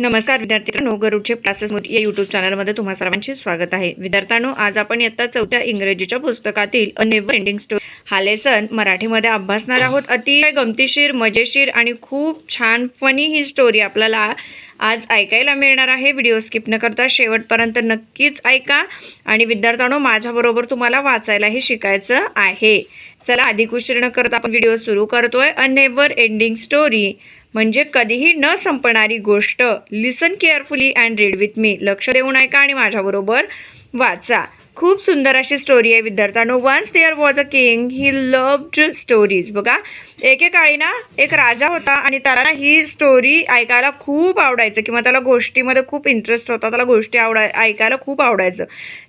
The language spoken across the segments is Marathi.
नमस्कार विद्यार्थ्यांनो, गरुडचे क्लासेस या यूट्यूब चॅनलमध्ये तुम्हा सर्वांचे स्वागत आहे. विद्यार्थ्यांनो, आज आपण इयत्ता 4थ्या इंग्रजीच्या पुस्तकातील अ नेव्हर एंडिंग स्टोरी हा लेसन मराठीमध्ये अभ्यासणार आहोत. अतिशय गमतीशीर, मजेशीर आणि खूप छान फनी ही स्टोरी आपल्याला आज ऐकायला मिळणार आहे. व्हिडिओ स्किप न करता शेवटपर्यंत नक्कीच ऐका आणि विद्यार्थ्यांनो, माझ्याबरोबर तुम्हाला वाचायलाही शिकायचं आहे. चला, अधिक उशीर न करता आपण व्हिडिओ सुरू करतोय. अ नेव्हर एंडिंग स्टोरी म्हणजे कधीही न संपणारी गोष्ट. Listen carefully and read with me. लक्ष देऊन ऐका आणि माझ्याबरोबर वाचा. खूप सुंदर अशी स्टोरी आहे विद्यार्थ्यांनो. Once there was a king he loved stories. बघा, एकेकाळी ना एक राजा होता आणि त्याला ना ही स्टोरी ऐकायला खूप आवडायचं किंवा त्याला गोष्टीमध्ये खूप इंटरेस्ट होता. त्याला गोष्टी ऐकायला खूप आवडायचं.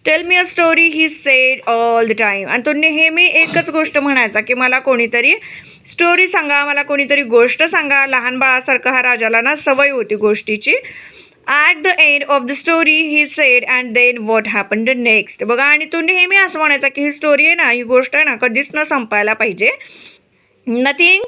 Tail me a story he sed all the time. आणि तो नेहमी एकच गोष्ट म्हणायचा की मला कोणीतरी स्टोरी सांगा, मला कोणीतरी गोष्ट सांगा. लहान बाळासारखं हा राजाला ना सवय होती गोष्टीची. At the end of the story he said and then what happened next. बघा, आणि तो नेहमी असं म्हणायचा की ही स्टोरी आहे ना, ही गोष्ट आहे ना, कधीच न संपायला पाहिजे. Nothing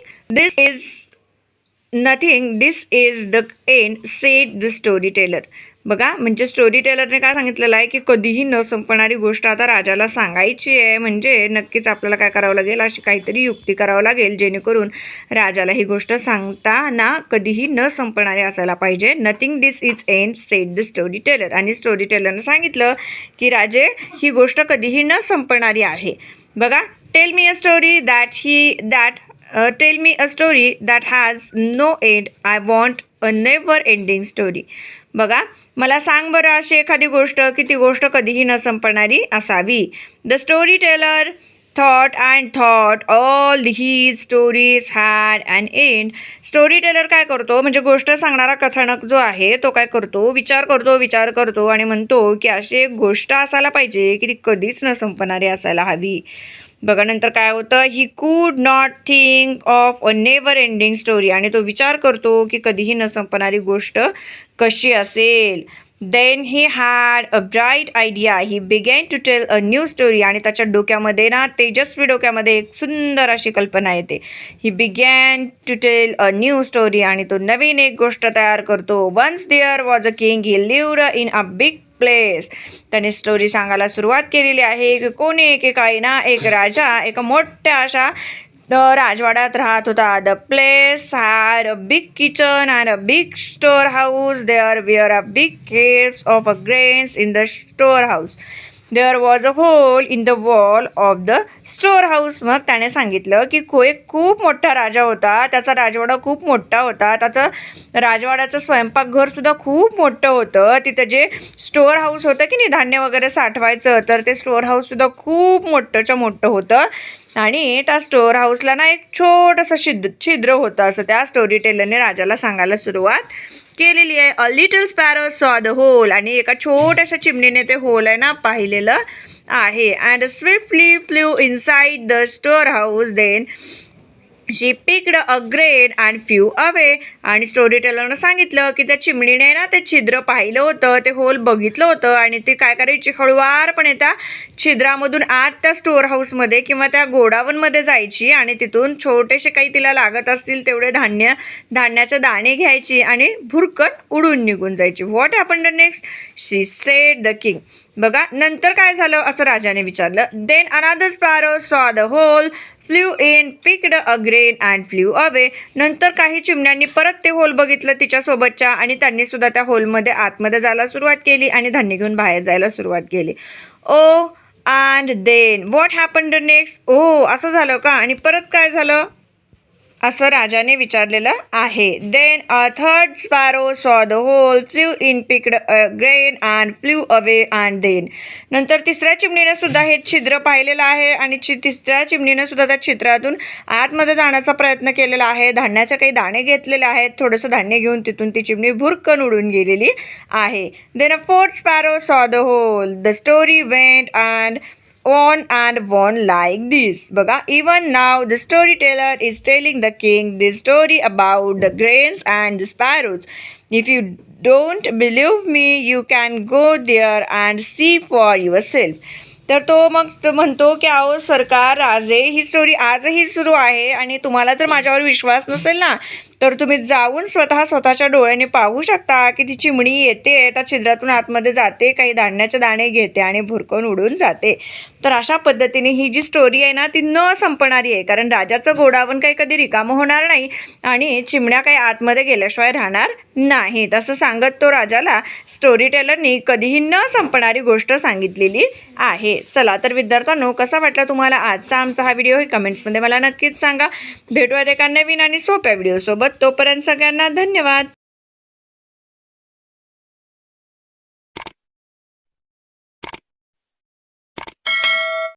this is the end said the storyteller. बघा, म्हणजे स्टोरी टेलरने काय सांगितलेलं आहे की कधीही न संपणारी गोष्ट आता राजाला सांगायची आहे. म्हणजे नक्कीच आपल्याला काय करावं लागेल, अशी काहीतरी युक्ती करावं लागेल जेणेकरून राजाला ही गोष्ट सांगताना कधीही न संपणारी असायला पाहिजे. Nothing this is end said the storyteller. आणि स्टोरी टेलरनं सांगितलं की राजे, ही गोष्ट कधीही न संपणारी आहे. बघा, tell me a story tell me a story that has no end. I want a never ending story. बघा, मला सांग बरं अशी एखादी गोष्ट की ती गोष्ट कधीही न संपणारी असावी. The storyteller thought and thought all he stories had and end. Storyteller काय करतो, म्हणजे गोष्ट सांगणारा कथानक जो आहे तो काय करतो, विचार करतो आणि म्हणतो की अशी एक गोष्ट असायला पाहिजे की ती कधीच न संपणारी असायला हवी. बघा, नंतर काय होतं, he could not think of a never ending story. आणि तो विचार करतो की कधीही न संपणारी गोष्ट कशी असेल. Then he had a bright idea. He began to tell a new story. आणि त्याच्या डोक्यामध्ये ना, तेजस्वी डोक्यामध्ये एक सुंदर अशी कल्पना येते. He began to tell a new story. आणि तो नवीन एक गोष्ट तयार करतो. Once there was a king he lived in a big place. त्याने स्टोरी सांगायला सुरुवात केलेली आहे की कोणी एकेकाळी ना एक राजा एका मोठ्या अशा राजवाड्यात राहत होता. The place had a big kitchen and a big storehouse. There were a big heaps of a grains in the storehouse. There was a hole in the wall of the storehouse. मग त्याने सांगितलं की एक खूप मोठा राजा होता. त्याचा राजवाडा खूप मोठा होता. त्याचं राजवाड्याचं स्वयंपाकघरसुद्धा खूप मोठं होतं. तिथं जे स्टोअर हाऊस होतं की नाही, धान्य वगैरे साठवायचं, तर ते स्टोअर हाऊससुद्धा खूप मोठंच्या मोठं होतं. आणि त्या स्टोअर हाऊसला ना एक छोटंसं छिद्र होतं. असं त्या स्टोरी टेलरने राजाला सांगायला सुरुवात केलेली आहे. A little sparrow saw the hole. आणि एका छोट्याशा चिमणीने ते होल आहे ना पाहिलेलं आहे. And swiftly flew inside the storehouse. Then she picked a grain and flew away. आणि स्टोरी टेलरनं सांगितलं की त्या चिमणीने ना ते छिद्र पाहिलं होतं, ते होल बघितलं होतं आणि ती काय करायची, हळुवारपणे त्या छिद्रामधून आत त्या स्टोअर हाऊसमध्ये किंवा त्या गोडाऊनमध्ये जायची आणि तिथून छोटेसे काही तिला लागत असतील तेवढे धान्याचे दाणे घ्यायची आणि भुरकन उडून निघून जायची. What happened next, she said the king. बघा, नंतर काय झालं असं राजाने विचारलं. Then another sparrow saw the hole, flew in, picked a grain and flew away. नंतर काही चिमण्यांनी परत ते होल बघितलं तिच्यासोबतच्या आणि त्यांनी सुद्धा त्या होलमध्ये आतमध्ये जायला सुरुवात केली आणि धान्य घेऊन बाहेर जायला सुरुवात केली. Oh and then what happened next. ओ, असं झालं का, आणि परत काय झालं असं राजाने विचारलेलं आहे. Then a third sparrow saw the hole, flew in, picked a grain and flew away and then. नंतर तिसऱ्या चिमणीनं सुद्धा हे छिद्र पाहिलेलं आहे आणि तिसऱ्या चिमणीनं सुद्धा त्या छिद्रातून आतमध्ये जाण्याचा प्रयत्न केलेला आहे. धान्याचे काही दाणे घेतलेले आहेत. थोडंसं धान्य घेऊन तिथून ती चिमणी भुरकन उडून गेलेली आहे. Then a fourth sparrow saw the hole. The story went and on and on like this. बघा, even now the storyteller is telling the king this story about the grains and the sparrows. If you don't believe me, you can go there and see for yourself. तर तो मग म्हणतो की अहो सरकार, राजे, ही स्टोरी आजही सुरू आहे आणि तुम्हाला जर माझ्यावर विश्वास नसेल ना, तर तुम्ही जाऊन स्वतःच्या डोळ्याने पाहू शकता की ती चिमणी येते, त्या छिद्रातून आतमध्ये जाते, काही धान्याचे दाणे घेते आणि भुरकून उडून जाते. तर अशा पद्धतीने ही जी स्टोरी आहे ना ती न संपणारी आहे, कारण राजाचं गोडाऊन काही कधी रिकामं होणार नाही आणि चिमण्या काही आतमध्ये गेल्याशिवाय राहणार नाहीत, असं सांगत तो राजाला स्टोरी टेलरनी कधीही न संपणारी गोष्ट सांगितलेली आहे. चला तर विद्यार्थ्यांनो, कसा वाटला तुम्हाला आजचा आमचा हा व्हिडिओ हे कमेंट्समध्ये मला नक्कीच सांगा. भेटूयात एका नवीन आणि सोप्या व्हिडिओसोबत. तोपर्यंत सगळ्यांना धन्यवाद.